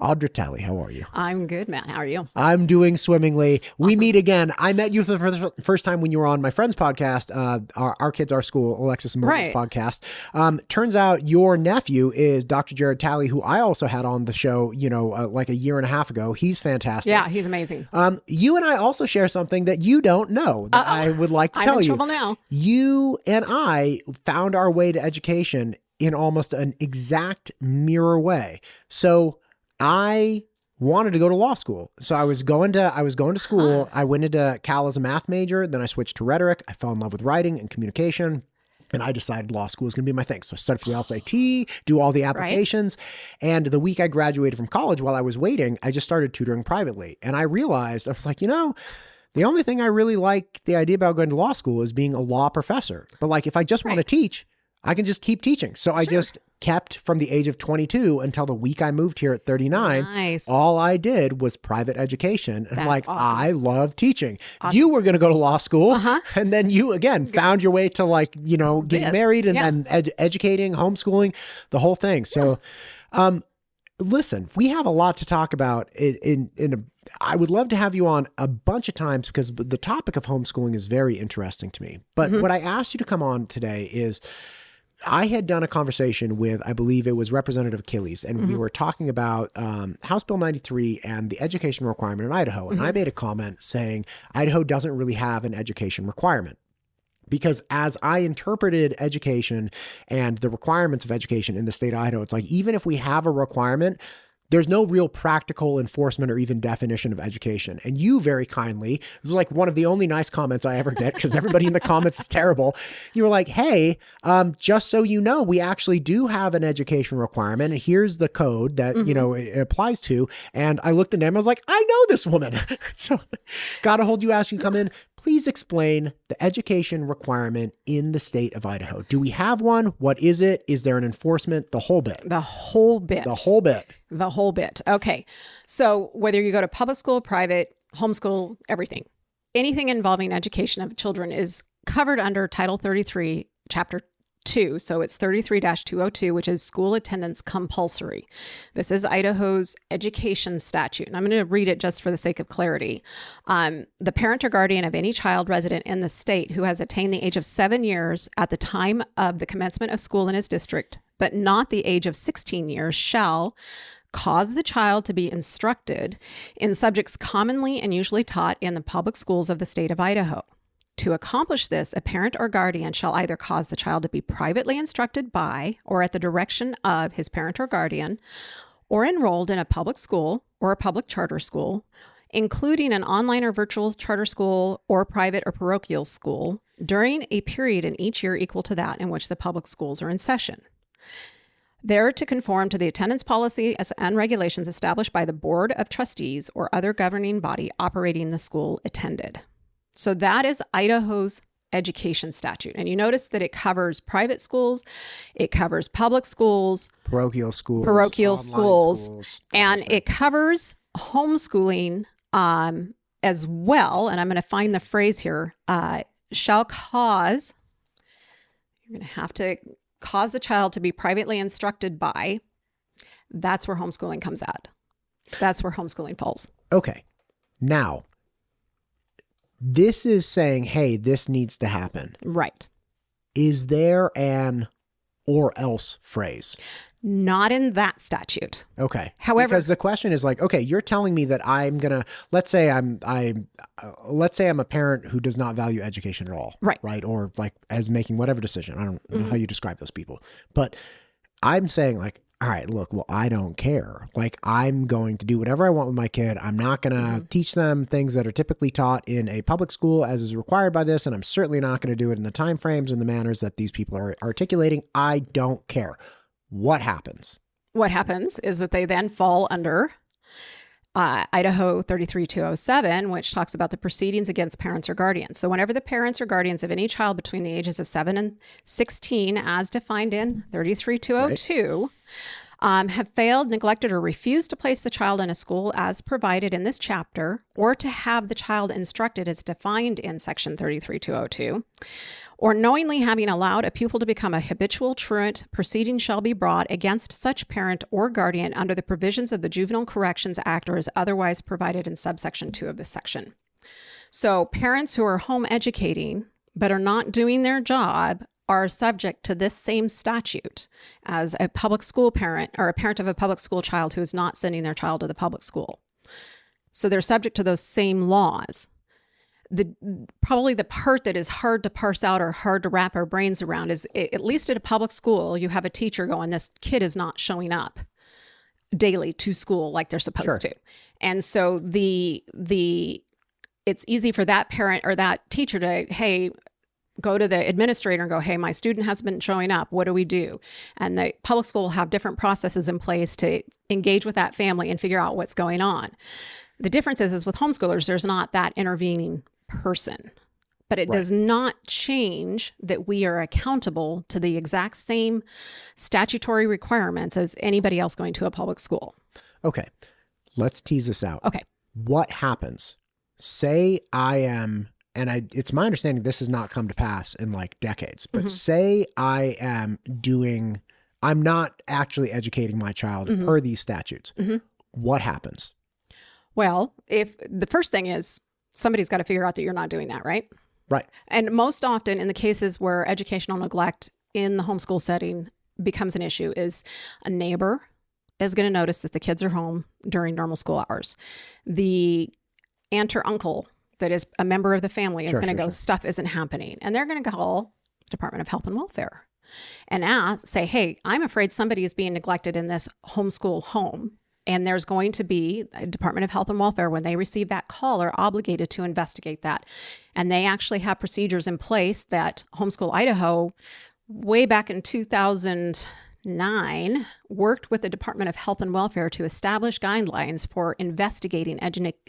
Audra Talley, how are you? I'm good, Matt. How are you? I'm doing swimmingly. We meet again. I met you for the first time when you were on my friend's podcast, Our Kids, Our School, Alexis and Morgan's podcast. Turns out your nephew is Dr. Jared Talley, who I also had on the show, like a year and a half ago. He's fantastic. Yeah, he's amazing. You and I also share something that you don't know that I would like to tell you. I'm in trouble now. You and I found our way to education in almost an exact mirror way. So I wanted to go to law school. So I was going to school. I went into Cal as a math major. Then I switched to rhetoric. I fell in love with writing and communication. And I decided law school was going to be my thing. So I studied for the SAT, do all the applications. Right. And the week I graduated from college, while I was waiting, I just started tutoring privately. And I realized, I was like, the only thing I really like the idea about going to law school is being a law professor. But like, if I just want to teach, I can just keep teaching. So I just kept from the age of 22 until the week I moved here at 39. Nice. All I did was private education. And That's awesome. I love teaching. Awesome. You were going to go to law school. And then you, again, found your way to getting married and then educating, homeschooling, the whole thing. So, listen, we have a lot to talk about I would love to have you on a bunch of times because the topic of homeschooling is very interesting to me. But what I asked you to come on today is I had done a conversation with, I believe it was Representative Achilles, and we were talking about House Bill 93 and the education requirement in Idaho. And I made a comment saying Idaho doesn't really have an education requirement. Because as I interpreted education and the requirements of education in the state of Idaho, it's like, even if we have a requirement, there's no real practical enforcement or even definition of education. And you very kindly, it was like one of the only nice comments I ever get because everybody in the comments is terrible. You were like, hey, just so you know, we actually do have an education requirement. And here's the code that, it applies to. And I looked at him, I was like, I know this woman. So got a hold you, asked you to come in. Please explain the education requirement in the state of Idaho. Do we have one? What is it? Is there an enforcement? The whole bit. The whole bit. The whole bit. The whole bit. Okay. So whether you go to public school, private, homeschool, everything, anything involving education of children is covered under Title 33, Chapter 2. So it's 33-202, which is school attendance compulsory. This is Idaho's education statute. And I'm going to read it just for the sake of clarity. The parent or guardian of any child resident in the state who has attained the age of 7 years at the time of the commencement of school in his district, but not the age of 16 years, shall cause the child to be instructed in subjects commonly and usually taught in the public schools of the state of Idaho. To accomplish this, a parent or guardian shall either cause the child to be privately instructed by or at the direction of his parent or guardian, or enrolled in a public school or a public charter school, including an online or virtual charter school or private or parochial school, during a period in each year equal to that in which the public schools are in session. They're to conform to the attendance policy and regulations established by the Board of Trustees or other governing body operating the school attended. So that is Idaho's education statute. And you notice that it covers private schools, it covers public schools, parochial schools, and it covers homeschooling as well. And I'm going to find the phrase here, shall cause, you're going to have to cause the child to be privately instructed by. That's where homeschooling comes out. That's where homeschooling falls. Okay. Now, this is saying, hey, this needs to happen. Right. Is there an or else phrase? Not in that statute. Okay. However, because the question is like, okay, you're telling me that I'm going to, let's say I'm a parent who does not value education at all. Right. Right. Or like as making whatever decision. I don't know how you describe those people, but I'm saying like, all right, look, well, I don't care. Like, I'm going to do whatever I want with my kid. I'm not going to teach them things that are typically taught in a public school as is required by this. And I'm certainly not going to do it in the time frames and the manners that these people are articulating. I don't care. What happens? What happens is that they then fall under Idaho 33-207, which talks about the proceedings against parents or guardians. So whenever the parents or guardians of any child between the ages of 7 and 16, as defined in 33-202, have failed, neglected, or refused to place the child in a school as provided in this chapter, or to have the child instructed as defined in Section 33202, or knowingly having allowed a pupil to become a habitual truant, proceedings shall be brought against such parent or guardian under the provisions of the Juvenile Corrections Act or as otherwise provided in subsection 2 of this section. So parents who are home educating but are not doing their job are subject to this same statute as a public school parent or a parent of a public school child who is not sending their child to the public school. So they're subject to those same laws. Probably the part that is hard to parse out or hard to wrap our brains around is, at least at a public school, you have a teacher going, this kid is not showing up daily to school like they're supposed to. And so it's easy for that parent or that teacher to, hey, go to the administrator and go, hey, my student has been showing up. What do we do? And the public school will have different processes in place to engage with that family and figure out what's going on. The difference is with homeschoolers, there's not that intervening person, but it does not change that we are accountable to the exact same statutory requirements as anybody else going to a public school. Okay. Let's tease this out. Okay. What happens? Say I am, and it's my understanding this has not come to pass in like decades, but say I'm not actually educating my child per these statutes. What happens? Well, if the first thing is somebody's got to figure out that you're not doing that, right? Right. And most often in the cases where educational neglect in the homeschool setting becomes an issue is a neighbor is going to notice that the kids are home during normal school hours. The aunt or uncle that is a member of the family is going to go, stuff isn't happening. And they're going to call Department of Health and Welfare and say, hey, I'm afraid somebody is being neglected in this homeschool home. And there's going to be a Department of Health and Welfare, when they receive that call, are obligated to investigate that. And they actually have procedures in place that Homeschool Idaho, way back in 2009, worked with the Department of Health and Welfare to establish guidelines for investigating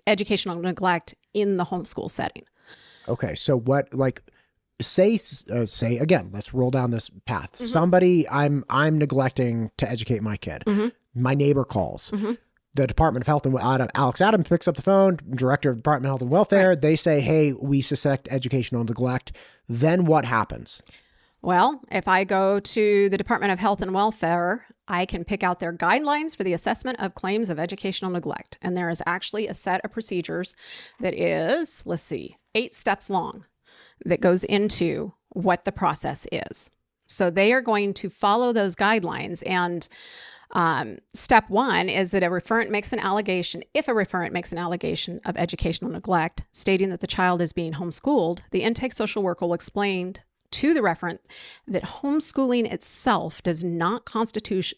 educational neglect in the homeschool setting. Okay. So what, like, say again, let's roll down this path. Somebody, I'm neglecting to educate my kid. My neighbor calls. The Department of Health and Alex Adams picks up the phone, director of Department of Health and Welfare. They say, hey, we suspect educational neglect. Then what happens? Well, if I go to the Department of Health and Welfare, I can pick out their guidelines for the assessment of claims of educational neglect. And there is actually a set of procedures that is, 8 steps long that goes into what the process is. So they are going to follow those guidelines. And step 1 is that a referent makes an allegation. If a referent makes an allegation of educational neglect, stating that the child is being homeschooled, the intake social worker will explain to the referent that homeschooling itself does not constitute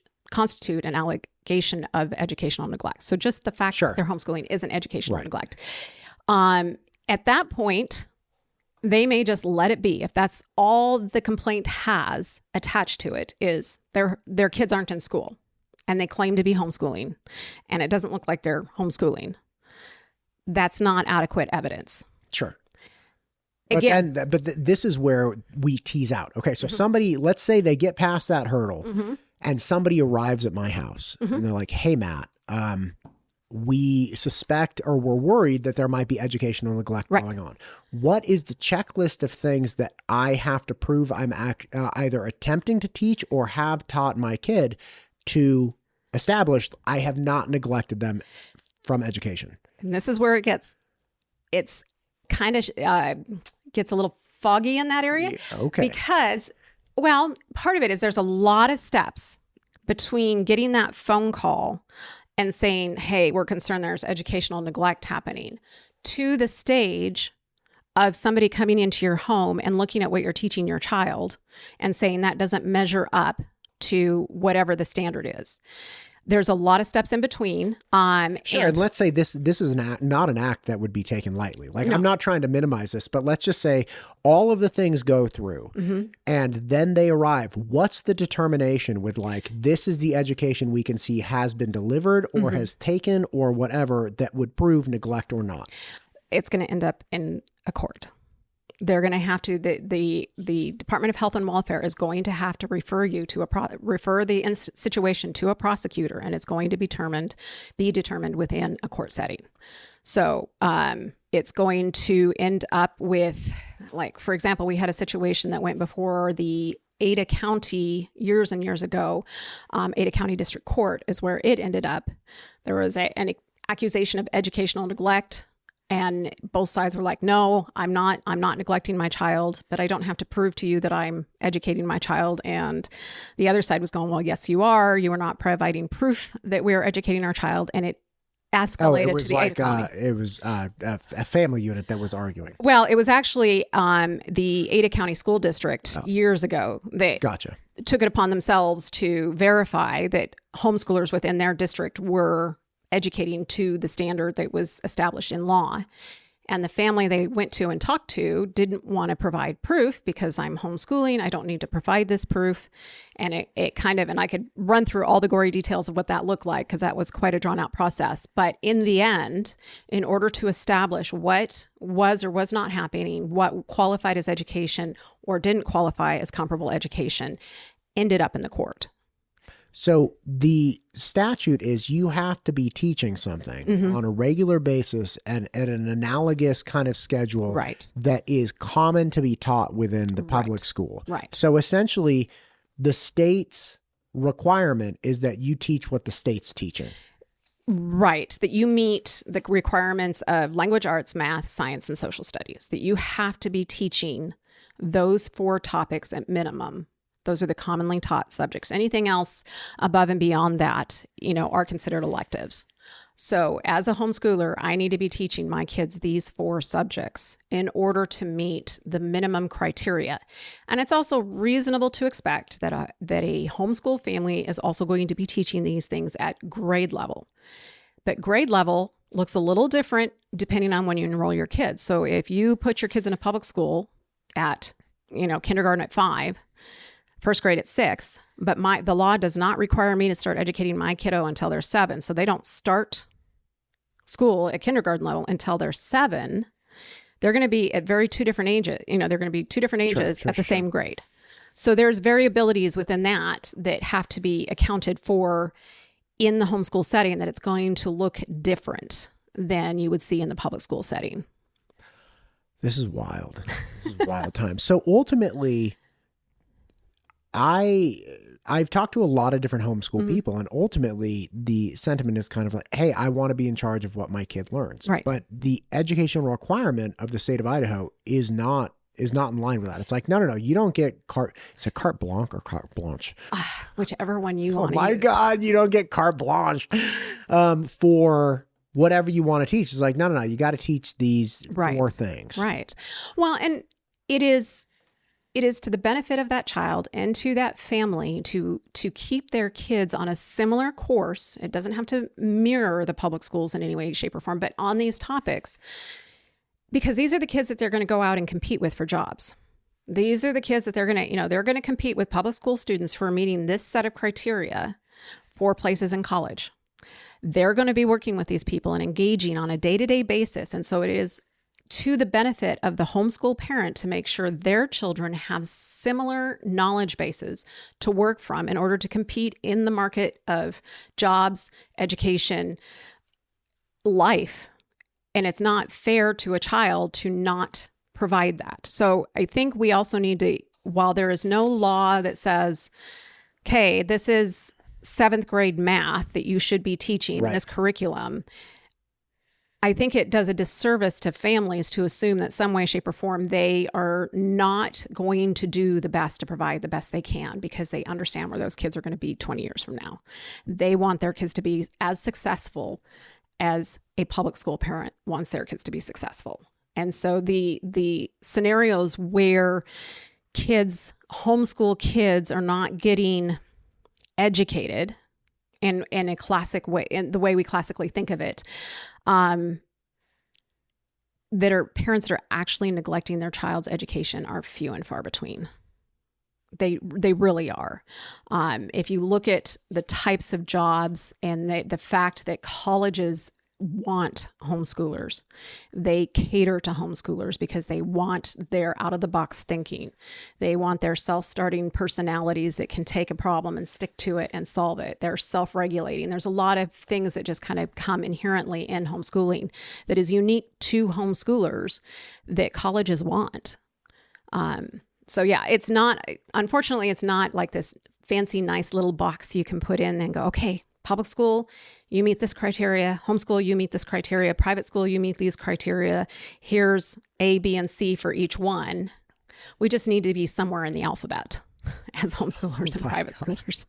an allegation of educational neglect. So just the fact that they're homeschooling isn't educational neglect. At that point, they may just let it be. If that's all the complaint has attached to it is their kids aren't in school and they claim to be homeschooling and it doesn't look like they're homeschooling, that's not adequate evidence. Sure. Again, but this is where we tease out. Okay, so somebody, let's say they get past that hurdle and somebody arrives at my house and they're like, hey, Matt, we suspect or we're worried that there might be educational neglect going on. What is the checklist of things that I have to prove I'm either attempting to teach or have taught my kid to establish I have not neglected them from education? And this is where it's kind of gets a little foggy in that area. Okay. Because, well, part of it is there's a lot of steps between getting that phone call and saying, hey, we're concerned there's educational neglect happening, to the stage of somebody coming into your home and looking at what you're teaching your child and saying that doesn't measure up to whatever the standard is. There's a lot of steps in between. And let's say this is not an act that would be taken lightly. Like, I'm not trying to minimize this, but let's just say all of the things go through and then they arrive. What's the determination with, like, this is the education we can see has been delivered or has taken or whatever that would prove neglect or not? It's going to end up in a court. They're going to have to, the Department of Health and Welfare is going to have to refer you to refer the situation to a prosecutor, and it's going to be determined within a court setting. So it's going to end up with, like, for example, we had a situation that went before the Ada County years and years ago. Ada County District Court is where it ended up. There was an accusation of educational neglect, and both sides were like, no, I'm not neglecting my child, but I don't have to prove to you that I'm educating my child. And the other side was going, well, yes, you are. You are not providing proof that we are educating our child. And it escalated to the Ada County. It was a family unit that was arguing. Well, it was actually the Ada County School District years ago. They took it upon themselves to verify that homeschoolers within their district were educating to the standard that was established in law. And the family they went to and talked to didn't want to provide proof because I'm homeschooling. I don't need to provide this proof. And it kind of, and I could run through all the gory details of what that looked like because that was quite a drawn out process. But in the end, in order to establish what was or was not happening, what qualified as education or didn't qualify as comparable education, ended up in the court. So the statute is you have to be teaching something on a regular basis and at an analogous kind of schedule that is common to be taught within the public school. Right. So essentially, the state's requirement is that you teach what the state's teaching. Right. That you meet the requirements of language arts, math, science, and social studies. That you have to be teaching those 4 topics at minimum. Those are the commonly taught subjects. Anything else above and beyond that, are considered electives. So as a homeschooler, I need to be teaching my kids these 4 subjects in order to meet the minimum criteria. And it's also reasonable to expect that a homeschool family is also going to be teaching these things at grade level. But grade level looks a little different depending on when you enroll your kids. So if you put your kids in a public school at, kindergarten at 5, first grade at 6, but the law does not require me to start educating my kiddo until they're 7. So they don't start school at kindergarten level until they're 7. They're going to be at two different ages. They're going to be 2 different ages at the same grade. So there's variabilities within that have to be accounted for in the homeschool setting, that it's going to look different than you would see in the public school setting. This is wild. This is wild time. So ultimately, I've talked to a lot of different homeschool people, and ultimately the sentiment is kind of like, hey, I want to be in charge of what my kid learns. Right. But the educational requirement of the state of Idaho is not in line with that. It's like, no, you don't get is it carte blanche or carte blanche? Whichever one you want to use. Oh my God, you don't get carte blanche for whatever you want to teach. It's like, no, you got to teach these 4 things. Right. Well, and it is to the benefit of that child and to that family to keep their kids on a similar course. It doesn't have to mirror the public schools in any way, shape, or form, but on these topics, because these are the kids that they're going to go out and compete with for jobs. These are the kids that they're going to compete with public school students who are meeting this set of criteria for places in college. They're going to be working with these people and engaging on a day-to-day basis. And so it is to the benefit of the homeschool parent to make sure their children have similar knowledge bases to work from in order to compete in the market of jobs, education, life. And it's not fair to a child to not provide that. So I think we also need to, while there is no law that says, okay, this is 7th grade math that you should be teaching in this curriculum, I think it does a disservice to families to assume that some way, shape, or form they are not going to do the best to provide the best they can because they understand where those kids are going to be 20 years from now. They want their kids to be as successful as a public school parent wants their kids to be successful. And so the scenarios where homeschool kids are not getting educated in a classic way, in the way we classically think of it, that are parents that are actually neglecting their child's education are few and far between. They really are. If you look at the types of jobs and the fact that colleges want homeschoolers. They cater to homeschoolers because they want their out-of-the-box thinking. They want their self-starting personalities that can take a problem and stick to it and solve it. They're self-regulating. There's a lot of things that just kind of come inherently in homeschooling that is unique to homeschoolers that colleges want. So yeah, it's not, unfortunately, it's not like this fancy, nice little box you can put in and go, okay, public school, you meet this criteria. Homeschool, you meet this criteria. Private school, you meet these criteria. Here's A, B, and C for each one. We just need to be somewhere in the alphabet as homeschoolers and private schoolers.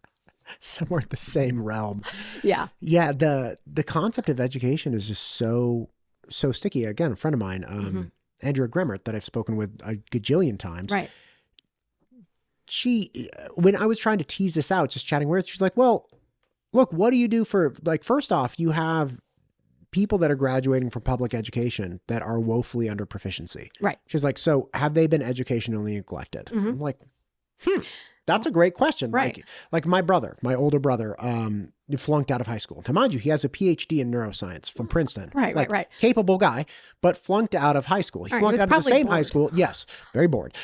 Somewhere in the same realm. Yeah. Yeah. The concept of education is just so sticky. Again, a friend of mine, Andrea Grimmert, that I've spoken with a gajillion times. Right. She, when I was trying to tease this out, just chatting with her, she's like, well, look, what do you do for, like, first off, you have people that are graduating from public education that are woefully under proficiency. Right. She's like, so have they been educationally neglected? I'm like, that's a great question. Right. Like my brother, my older brother, flunked out of high school. To mind you, he has a PhD in neuroscience from Princeton. Right. Capable guy, but flunked out of high school. He flunked out of the same high school. Yes. Very bored.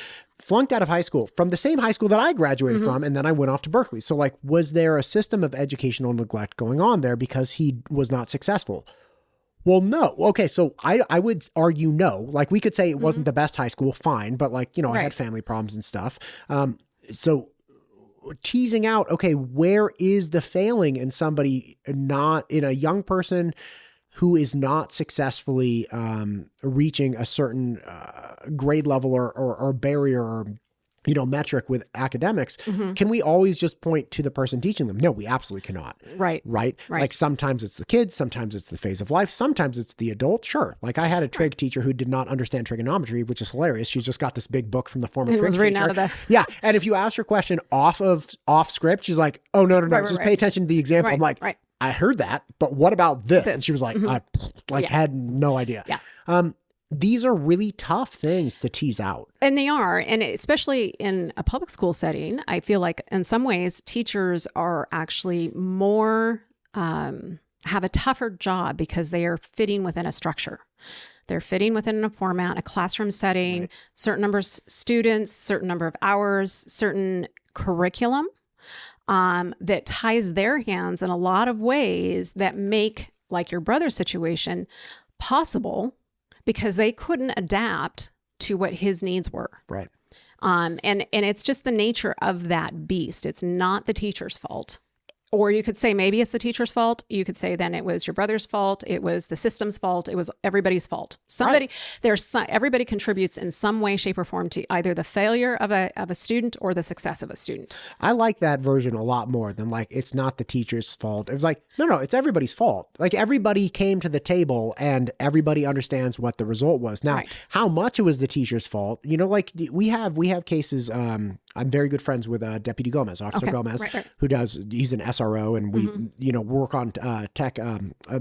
Flunked out of high school from the same high school that I graduated from. And then I went off to Berkeley. So like, was there a system of educational neglect going on there because he was not successful? Well, no. Okay. So I would argue no. Like we could say it wasn't the best high school. Fine. But like, you know, I had family problems and stuff. So teasing out, okay, where is the failing in somebody, not in a young person who is not successfully reaching a certain grade level or barrier or, you know, metric with academics? Can we always just point to the person teaching them? No, we absolutely cannot. Right. Like sometimes it's the kids, sometimes it's the phase of life, sometimes it's the adult. Sure. Like I had a trig teacher who did not understand trigonometry, which is hilarious. She just got this big book from the former trig teacher. Out of the... Yeah. And if you ask her question off script, she's like, oh, no, just pay attention to the example. I'm like, I heard that, but what about this? And she was like, I had no idea. Yeah. These are really tough things to tease out. And they are. And especially in a public school setting, I feel like in some ways teachers are actually more, have a tougher job because they are fitting within a structure. They're fitting within a format, a classroom setting, certain number of students, certain number of hours, certain curriculum that ties their hands in a lot of ways that make, like your brother's situation, possible because they couldn't adapt to what his needs were. Right. And it's just the nature of that beast. It's not the teacher's fault. Or you could say maybe it's the teacher's fault. You could say then it was your brother's fault. It was the system's fault. It was everybody's fault. Everybody contributes in some way, shape, or form to either the failure of a student or the success of a student. I like that version a lot more than like, it's not the teacher's fault. It was like, no, it's everybody's fault. Like everybody came to the table and everybody understands what the result was. Now, how much it was the teacher's fault, you know, like we have cases, I'm very good friends with Deputy Gomez, Officer Gomez, who he's an SRO, and we, you know, work on tech,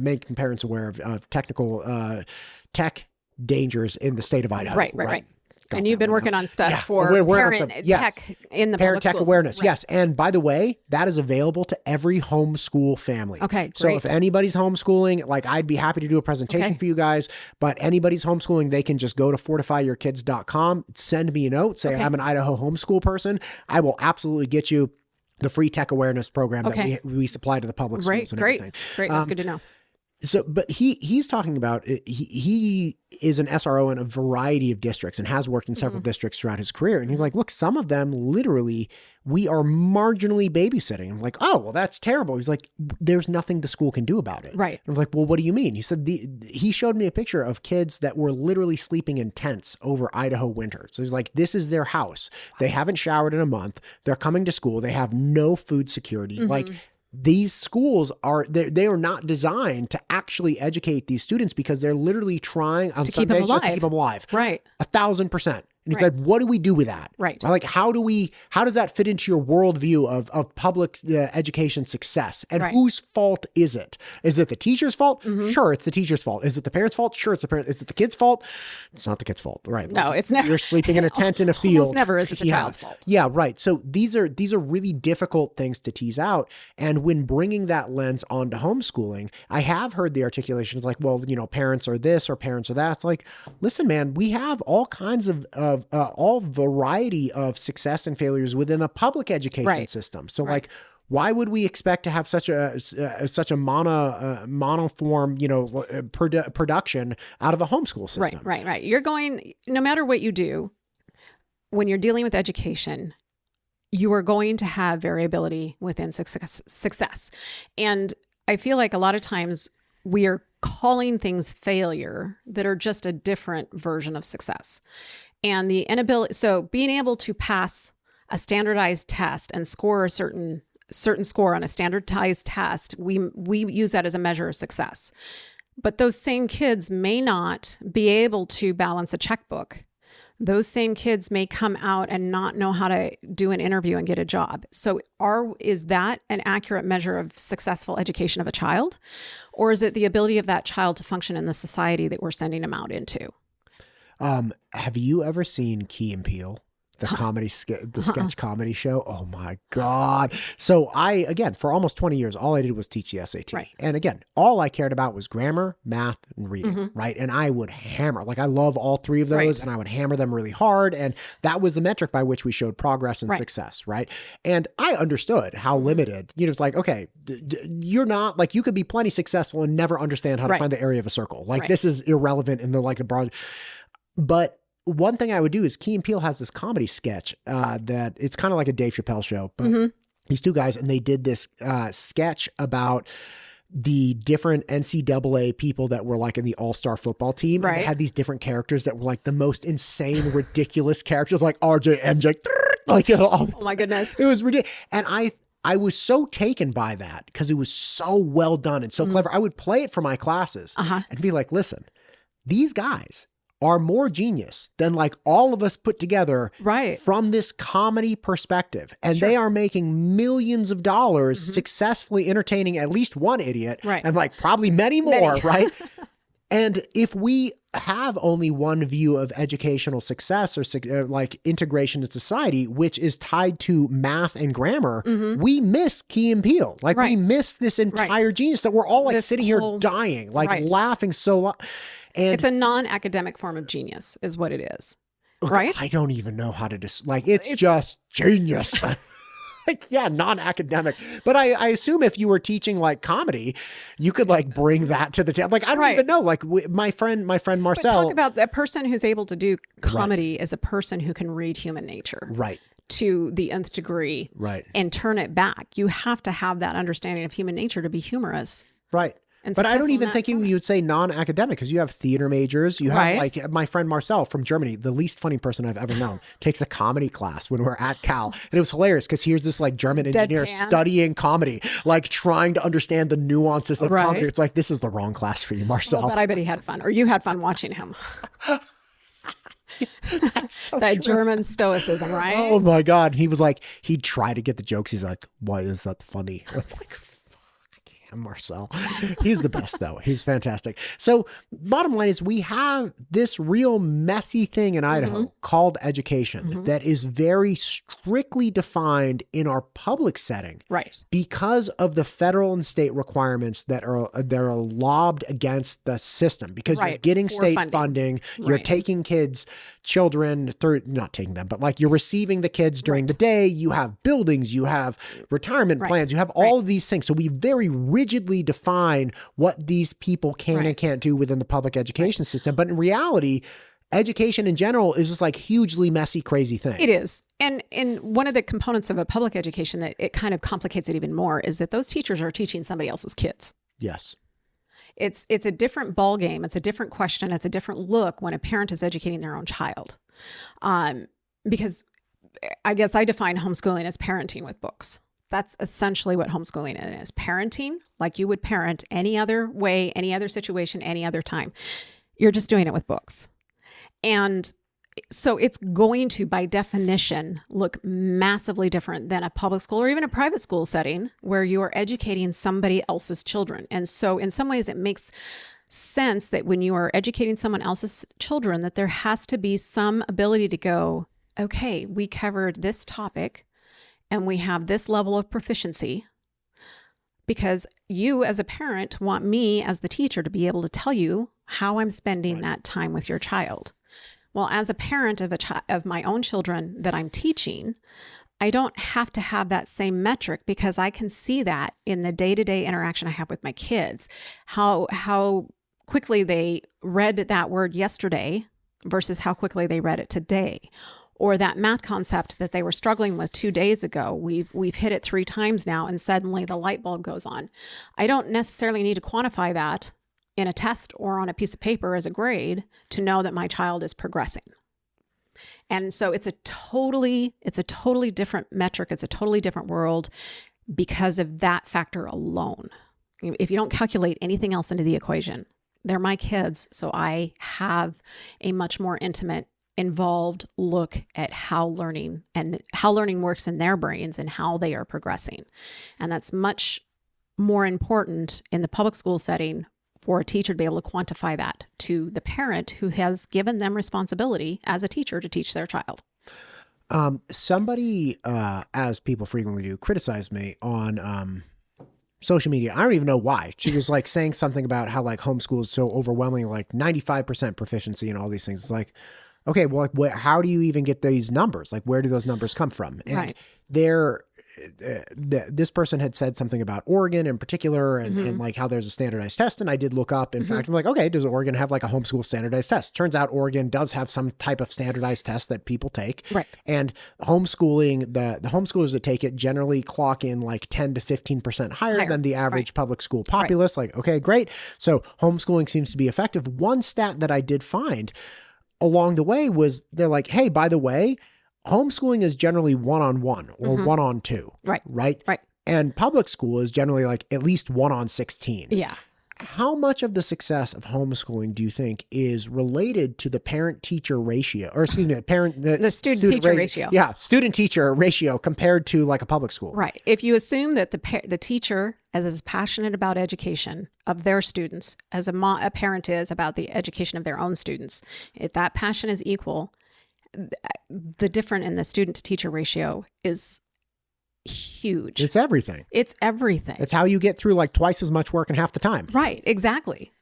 making parents aware of technical tech dangers in the state of Idaho. Right. And you've been working on stuff for parent tech in the parent tech schools. awareness. Yes. And by the way, that is available to every homeschool family. Okay, great. So if anybody's homeschooling, like I'd be happy to do a presentation for you guys, but anybody's homeschooling, they can just go to fortifyyourkids.com, send me a note, say I'm an Idaho homeschool person. I will absolutely get you the free tech awareness program that we supply to the public schools and everything. Great. That's good to know. So, but he's talking about, he is an SRO in a variety of districts and has worked in several districts throughout his career. And he's like, look, some of them literally, we are marginally babysitting. I'm like, oh, well, that's terrible. He's like, there's nothing the school can do about it. Right. I was like, well, what do you mean? He said, he showed me a picture of kids that were literally sleeping in tents over Idaho winter. So he's like, this is their house. They haven't showered in a month. They're coming to school. They have no food security. Like, these schools they are not designed to actually educate these students because they're literally trying on some days just to keep them alive. Right. 1,000%. And he's like, what do we do with that? Right. Like, how does that fit into your worldview of public education success? And whose fault is it? Is it the teacher's fault? Sure, it's the teacher's fault. Is it the parent's fault? Sure, it's the parent. Is it the kid's fault? It's not the kid's fault, right? No, it's never. You're sleeping in a tent in a field. Almost never is it the child's fault. Yeah, right. So these are really difficult things to tease out. And when bringing that lens onto homeschooling, I have heard the articulations like, well, parents are this or parents are that. It's like, listen, man, we have all kinds of all variety of success and failures within a public education system. So like, why would we expect to have such a monoform, production out of a homeschool system? Right. You're going, no matter what you do, when you're dealing with education, you are going to have variability within success. And I feel like a lot of times we are calling things failure that are just a different version of success. And the inability, so being able to pass a standardized test and score a certain score on a standardized test, we use that as a measure of success. But those same kids may not be able to balance a checkbook. Those same kids may come out and not know how to do an interview and get a job. So is that an accurate measure of successful education of a child? Or is it the ability of that child to function in the society that we're sending them out into? Have you ever seen Key and Peele? The comedy, the sketch comedy show. Oh my God. So again, for almost 20 years, all I did was teach the SAT. Right. And again, all I cared about was grammar, math, and reading, right? And I would hammer, I love all three of those, and I would hammer them really hard. And that was the metric by which we showed progress and success, right? And I understood how limited, it's like, okay, you're not, you could be plenty successful and never understand how to find the area of a circle. This is irrelevant in the broad, but one thing I would do is Key and Peele has this comedy sketch that it's kind of like a Dave Chappelle show, but these two guys, and they did this sketch about the different NCAA people that were in the all-star football team. And they had these different characters that were the most insane, ridiculous characters like RJ, MJ, oh my goodness. It was ridiculous. And I was so taken by that because it was so well done and so clever. I would play it for my classes and be like, listen, these guys are more genius than all of us put together from this comedy perspective. And they are making millions of dollars successfully entertaining at least one idiot and probably many more, right? And if we have only one view of educational success or integration into society, which is tied to math and grammar, we miss Key and Peele. We miss this entire genius that we're all sitting here dying, laughing so loud. And it's a non-academic form of genius is what it is, right? I don't even know how to it's just genius. Non-academic. But I assume if you were teaching comedy, you could bring that to the table. I don't even know. My friend Marcel. But talk about the person who's able to do comedy as a person who can read human nature. To the nth degree. And turn it back. You have to have that understanding of human nature to be humorous. But I don't even think you would say non-academic because you have theater majors. You have my friend Marcel from Germany, the least funny person I've ever known, takes a comedy class when we're at Cal. And it was hilarious because here's this German engineer studying comedy, trying to understand the nuances of comedy. It's this is the wrong class for you, Marcel. But I bet he had fun, or you had fun watching him. That's so that true. German stoicism, right? Oh my God. He was he'd try to get the jokes. He's like, why is that funny? I was Marcel. He's the best though. He's fantastic. So bottom line is we have this real messy thing in Idaho called education that is very strictly defined in our public setting. Because of the federal and state requirements that are lobbed against the system because you're getting state funding. You're taking children through, not taking them, but you're receiving the kids during the day. You have buildings, you have retirement plans, you have all of these things. So we very rigidly define what these people can and can't do within the public education system. But in reality, education in general is just hugely messy, crazy thing. It is. And one of the components of a public education that it kind of complicates it even more is that those teachers are teaching somebody else's kids. Yes. It's a different ball game. It's a different question. It's a different look when a parent is educating their own child. Because I guess I define homeschooling as parenting with books. That's essentially what homeschooling is. Parenting like you would parent any other way, any other situation, any other time. You're just doing it with books. And So it's going to, by definition, look massively different than a public school or even a private school setting where you are educating somebody else's children. And so in some ways it makes sense that when you are educating someone else's children, that there has to be some ability to go, okay, we covered this topic and we have this level of proficiency, because you as a parent want me as the teacher to be able to tell you how I'm spending that time with your child. Well, as a parent of my own children that I'm teaching, I don't have to have that same metric, because I can see that in the day-to-day interaction I have with my kids, how quickly they read that word yesterday versus how quickly they read it today. Or that math concept that they were struggling with 2 days ago, we've hit it 3 times now, and suddenly the light bulb goes on. I don't necessarily need to quantify that in a test or on a piece of paper as a grade to know that my child is progressing. And so it's a totally different metric. It's a totally different world because of that factor alone. If you don't calculate anything else into the equation, they're my kids. So I have a much more intimate, involved look at how learning works in their brains and how they are progressing. And that's much more important in the public school setting for a teacher to be able to quantify that to the parent who has given them responsibility as a teacher to teach their child. Somebody, as people frequently do, criticized me on social media. I don't even know why. She was like saying something about how like homeschool is so overwhelming, like 95% proficiency and all these things. It's like, okay, well, like, how do you even get these numbers? Like, where do those numbers come from? And this person had said something about Oregon in particular, and like how there's a standardized test. And I did look up, in fact, I'm like, okay, does Oregon have like a homeschool standardized test? Turns out Oregon does have some type of standardized test that people take. Right. And homeschooling, the homeschoolers that take it generally clock in like 10 to 15% higher than the average public school populace. Like, okay, great. So homeschooling seems to be effective. One stat that I did find along the way was they're like, hey, by the way, homeschooling is generally 1-on-1 or 1-on-2. Right. And public school is generally like at least 1-on-16. Yeah. How much of the success of homeschooling do you think is related to the parent-teacher ratio, or excuse me, the student-teacher ratio? Yeah, student-teacher ratio compared to like a public school. Right. If you assume that the teacher is passionate about education of their students as a parent is about the education of their own students, if that passion is equal, the difference in the student-to-teacher ratio is huge. It's everything. It's everything. It's how you get through like twice as much work in half the time. Right. Exactly.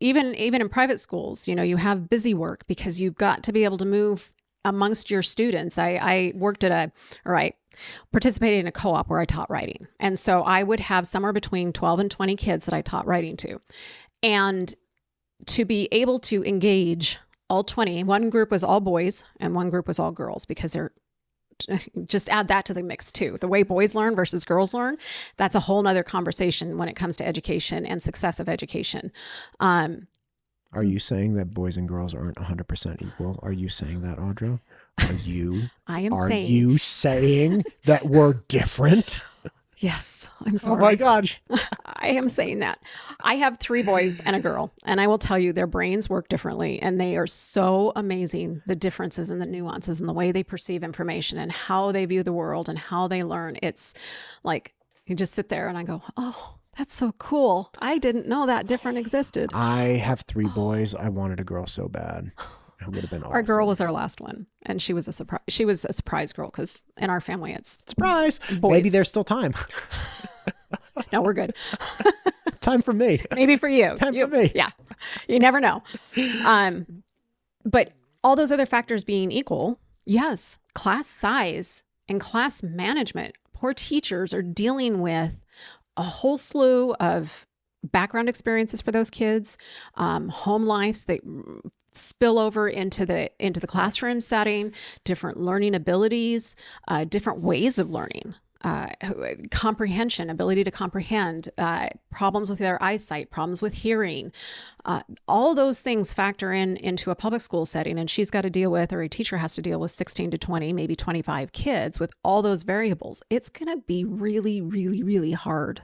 Even in private schools, you have busy work because you've got to be able to move amongst your students. I participated in a co-op where I taught writing. And so I would have somewhere between 12 and 20 kids that I taught writing to. And to be able to engage all 20, one group was all boys and one group was all girls, because they're just add that to the mix too. The way boys learn versus girls learn, that's a whole nother conversation when it comes to education and success of education. Are you saying that boys and girls aren't 100% equal? Are you saying that, Audra? Are you saying that we're different? Yes, I'm sorry. Oh my gosh. I am saying that. I have 3 boys and a girl, and I will tell you their brains work differently, and they are so amazing, the differences and the nuances and the way they perceive information and how they view the world and how they learn. It's like you just sit there and I go, oh, that's so cool. I didn't know that different existed. I have 3 boys. I wanted a girl so bad. It would have been awesome. Our girl was our last one, and she was a surprise. She was a surprise girl because in our family it's surprise. Boys. Maybe there's still time. No, we're good. Time for me. Maybe for you. For me. Yeah, you never know. But all those other factors being equal, yes, class size and class management. Poor teachers are dealing with a whole slew of background experiences for those kids, home lives that spill over into the classroom setting, different learning abilities, different ways of learning, comprehension, ability to comprehend, problems with their eyesight, problems with hearing. All those things factor into a public school setting, and she's got to deal with, or a teacher has to deal with 16 to 20, maybe 25 kids with all those variables. It's going to be really, really, really hard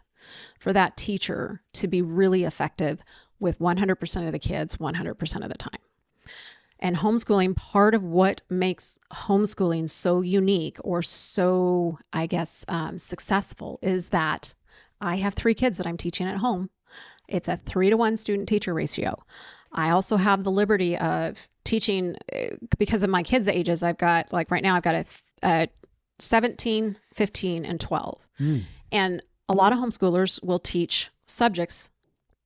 for that teacher to be really effective with 100% of the kids 100% of the time. And homeschooling, part of what makes homeschooling so unique or so, I guess, successful is that I have 3 kids that I'm teaching at home. It's a 3-to-1 student-teacher ratio. I also have the liberty of teaching because of my kids' ages. I've got, like right now, I've got a 17, 15, and 12. And a lot of homeschoolers will teach subjects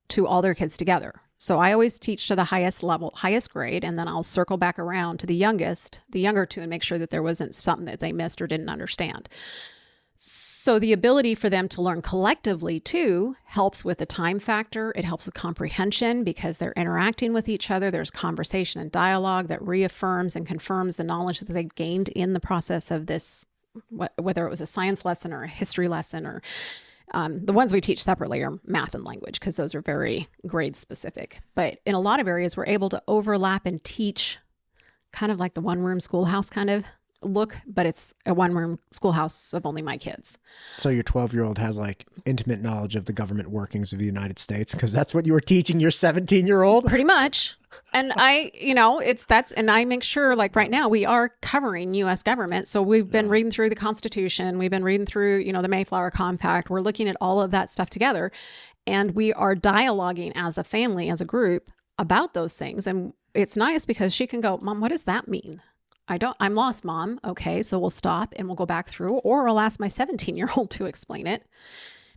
to all their kids together. So I always teach to the highest level, highest grade, and then I'll circle back around to the younger 2, and make sure that there wasn't something that they missed or didn't understand. So the ability for them to learn collectively too helps with the time factor. It helps with comprehension because they're interacting with each other. There's conversation and dialogue that reaffirms and confirms the knowledge that they've gained in the process of this, whether it was a science lesson or a history lesson, or the ones we teach separately are math and language because those are very grade specific. But in a lot of areas, we're able to overlap and teach kind of like the one-room schoolhouse kind of look, but it's a one-room schoolhouse of only my kids. So your 12-year-old has like intimate knowledge of the government workings of the United States because that's what you were teaching your 17-year-old? Pretty much. And I make sure, like right now, we are covering U.S. government. So we've been reading through the Constitution. We've been reading through, the Mayflower Compact. We're looking at all of that stuff together. And we are dialoguing as a family, as a group about those things. And it's nice because she can go, Mom, what does that mean? I'm lost, Mom. Okay, so we'll stop and we'll go back through, or I'll ask my 17-year-old to explain it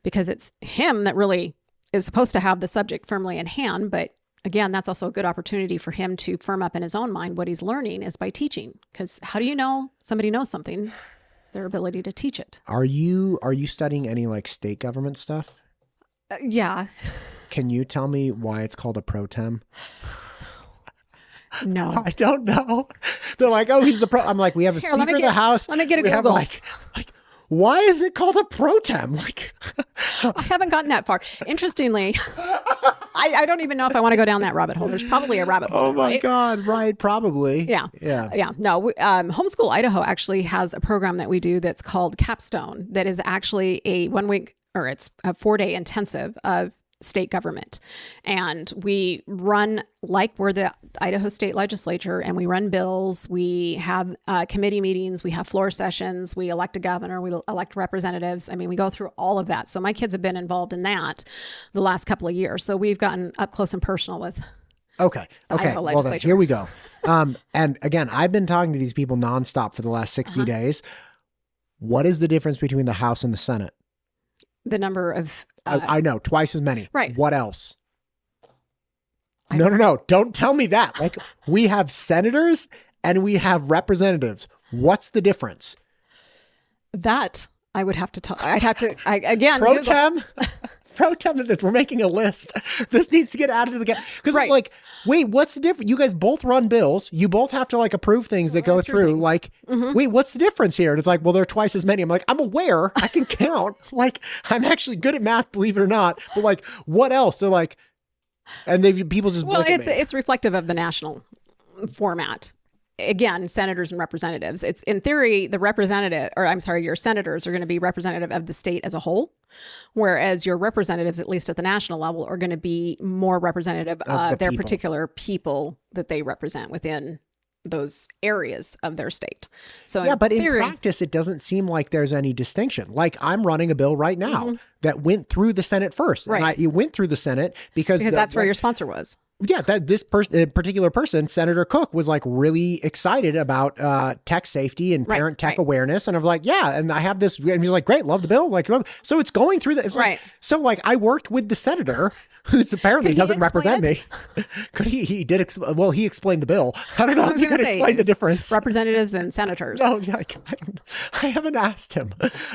because it's him that really is supposed to have the subject firmly in hand. But again, that's also a good opportunity for him to firm up in his own mind what he's learning is by teaching. Because how do you know somebody knows something? It's their ability to teach it. Are you studying any like state government stuff? Yeah. Can you tell me why it's called a pro tem? No. I don't know. They're like, oh, he's the pro. I'm like, we have a speaker of the house. Let me get a we Google. Have like, why is it called a pro tem? Like, I haven't gotten that far. Interestingly, I don't even know if I want to go down that rabbit hole. There's probably a rabbit hole. Oh my God. Right. Probably. Yeah. No, Homeschool Idaho actually has a program that we do that's called Capstone that is actually a 1-week, or it's a 4-day intensive of state government. And we run like we're the Idaho State Legislature, and we run bills. We have committee meetings. We have floor sessions. We elect a governor. We elect representatives. I mean, we go through all of that. So my kids have been involved in that the last couple of years. So we've gotten up close and personal with Idaho well then, here we go. And again, I've been talking to these people nonstop for the last 60 days. What is the difference between the House and the Senate? The number of I know, twice as many. Right. What else? No. Don't tell me that. Like, we have senators and we have representatives. What's the difference? That I would have to tell. Again. Pro tem? Pro tem of this. We're making a list. This needs to get added to the game. Because it's like, wait, what's the difference? You guys both run bills. You both have to like approve things that go through. Things. Like, wait, what's the difference here? And it's like, well, there are twice as many. I'm like, I'm aware. I can count. Like, I'm actually good at math, believe it or not. But like, what else? They're like, and people just it's reflective of the national format. Again, senators and representatives. It's in theory, your senators are going to be representative of the state as a whole, whereas your representatives, at least at the national level, are going to be more representative of their particular people that they represent within those areas of their state. So yeah, but in practice, it doesn't seem like there's any distinction. Like, I'm running a bill right now that went through the Senate first. Right. And it went through the Senate because that's where your sponsor was. Yeah, that this particular person, Senator Cook, was like really excited about tech safety and parent tech awareness, and I was like, yeah, and I have this, and he's like, great, love the bill, like, so it's going through the, it's like, so like I worked with the senator, who apparently doesn't represent me. Could he? He did. Well, he explained the bill. I don't know if he could explain the difference. Representatives and senators. No, I haven't asked him.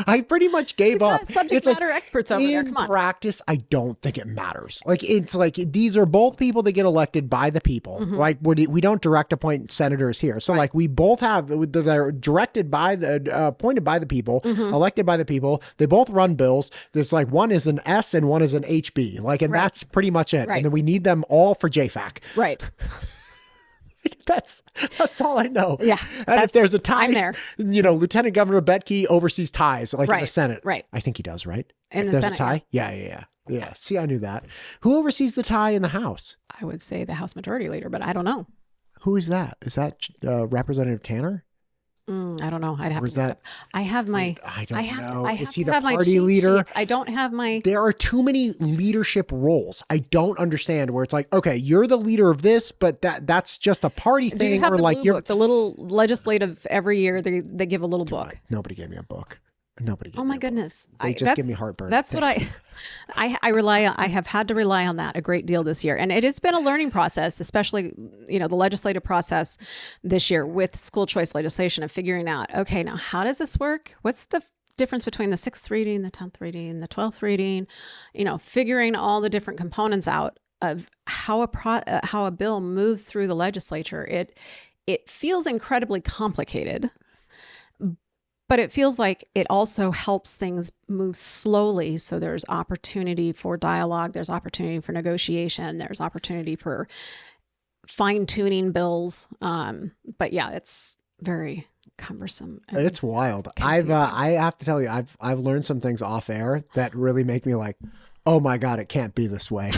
I pretty much gave up. Subject matter experts over there. Come on. In practice, I don't think it matters. Like, it's like these are both people that get elected by the people. Like, we don't direct appoint senators here. So like, we both have, they're directed by the appointed by the people, elected by the people. They both run bills. There's like, one is an S and one is an HB. Like, and that's pretty much it. And then we need them all for JFAC. Right. That's all I know. Yeah. And if there's a tie, I'm there. Lieutenant Governor Betke oversees ties, like in the Senate. Right. I think he does, right? In if the there's Senate, a tie? Yeah. See, I knew that. Who oversees the tie in the House? I would say the House Majority Leader, but I don't know. Who is that? Is that Representative Tanner? I don't know. I'd have Or to is look that? up. I have my. I don't know. I Is have he to the have my party cheat leader? sheets. I don't have my. There are too many leadership roles. I don't understand where it's like, okay, you're the leader of this, but that's just a party thing. Do you have or the like blue book, the little legislative every year they give a little book? Nobody gave me a book. Nobody gave me Oh my a book. goodness. They just give me heartburn. That's what I rely on. I have had to rely on that a great deal this year. And it has been a learning process, especially, the legislative process this year with school choice legislation of figuring out, okay, now how does this work? What's the difference between the 6th reading, the 10th reading, the 12th reading, figuring all the different components out of how a bill moves through the legislature. It feels incredibly complicated. But it feels like it also helps things move slowly. So there's opportunity for dialogue. There's opportunity for negotiation. There's opportunity for fine-tuning bills. But yeah, it's very cumbersome. It's wild. I have to tell you, I've learned some things off air that really make me like, oh my God, it can't be this way.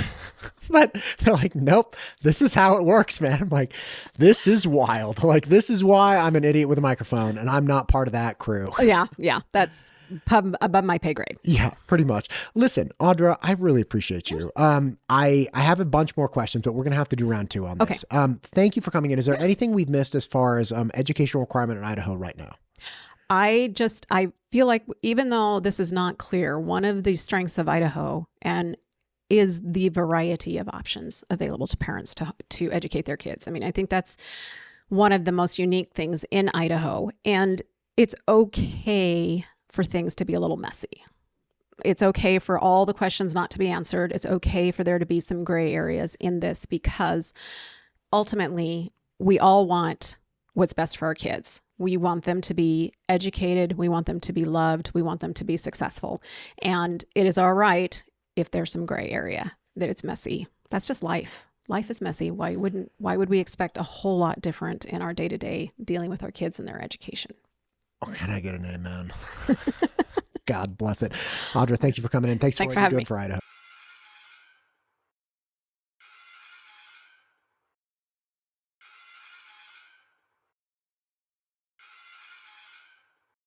But they're like, nope, this is how it works, man. I'm like, this is wild. Like, this is why I'm an idiot with a microphone and I'm not part of that crew. Yeah. That's above my pay grade. Yeah, pretty much. Listen, Audra, I really appreciate you. I have a bunch more questions, but we're going to have to do round 2 on this. Thank you for coming in. Is there anything we've missed as far as educational requirement in Idaho right now? I feel like even though this is not clear, one of the strengths of Idaho is the variety of options available to parents to educate their kids. I mean, I think that's one of the most unique things in Idaho, and it's okay for things to be a little messy. It's okay for all the questions not to be answered. It's okay for there to be some gray areas in this, because ultimately we all want what's best for our kids. We want them to be educated. We want them to be loved. We want them to be successful. And it is all right if there's some gray area, that it's messy. That's just life. Life is messy. Why would we expect a whole lot different in our day-to-day dealing with our kids and their education? Oh, can I get an amen? God bless it. Audra, thank you for coming in. Thanks for what you're doing for Idaho.